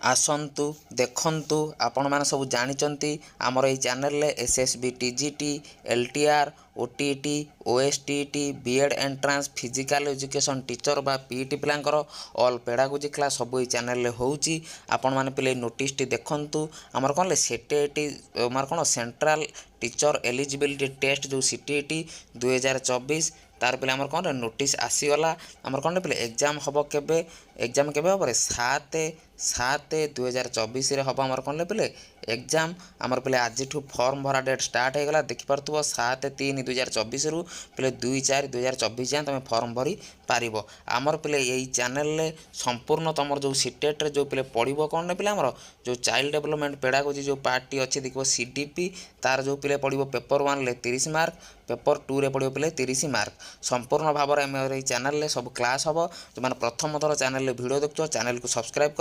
ଆସନ୍ତୁ ଦେଖନ୍ତୁ ଆପଣମାନେ ସବୁ ଜାଣିଛନ୍ତି ଆମର ଏଇ ଚ୍ୟାନେଲରେ SSB TGT LTR OTET OSTET BEd entrance physical education teacher ବା ପିଇଟି ପିଲାଙ୍କର ଅଲ୍ ପେଡ଼ାଗୋଜି କ୍ଲାସ୍ ସବୁ ଏଇ ଚ୍ୟାନେଲରେ ହେଉଛି। ଆପଣମାନେ ପିଲେ ନୋଟିସଟି ଦେଖନ୍ତୁ। ଆମର କ'ଣ ସେଟିଇଟି ଆମର କ'ଣ ସେଣ୍ଟ୍ରାଲ ଟିଚର ଏଲିଜିବିଲିଟି ଟେଷ୍ଟ ଯେଉଁ ସିଟିଇଟି 2024 ତାର ପିଲା ଆମର କ'ଣ ନୋଟିସ୍ ଆସିଗଲା। ଆମର କ'ଣ ପିଲେ ଏକ୍ଜାମ୍ ହେବ କେବେ ହେବ 7/7/2024 ହେବ। ଆମର କ'ଣ ପିଲେ ଏକ୍ଜାମ୍ ଆମର ପିଲେ ଆଜିଠୁ ଫର୍ମ ଭରା ଡେଟ୍ ଷ୍ଟାର୍ଟ ହେଇଗଲା। ଦେଖିପାରୁଥିବ 7/3/2024ରୁ ପିଲେ 2/4/2024 ଯାଏଁ ତୁମେ ଫର୍ମ ଭରି ପାରିବ। ଆମର ପିଲେ ଏଇ ଚ୍ୟାନେଲରେ ସମ୍ପୂର୍ଣ୍ଣ ତୁମର ଯେଉଁ ସିଟେଟ୍ରେ ଯେଉଁ ପିଲେ ପଢ଼ିବ କ'ଣ ପିଲେ ଆମର ଯେଉଁ ଚାଇଲ୍ଡ ଡେଭଲପମେଣ୍ଟ ପେଡ଼ାଗୋଜି ଯେଉଁ ପାର୍ଟଟି ଅଛି ଦେଖିବ ସିଡିପି ତାର ଯେଉଁ ପିଲେ ପଢ଼ିବ ପେପର୍ 1ରେ 30 ମାର୍କ ପେପର୍ 2ରେ ପଢ଼ିବ ପିଲେ 30 ମାର୍କ। ସମ୍ପୂର୍ଣ୍ଣ ଭାବରେ ଆମର ଏଇ ଚ୍ୟାନେଲରେ ସବୁ କ୍ଲାସ୍ ହେବ। ଯେଉଁମାନେ ପ୍ରଥମ ଥର ଚ୍ୟାନେଲରେ ଭିଡ଼ିଓ ଦେଖୁଛ ଚ୍ୟାନେଲକୁ ସବସ୍କ୍ରାଇବ୍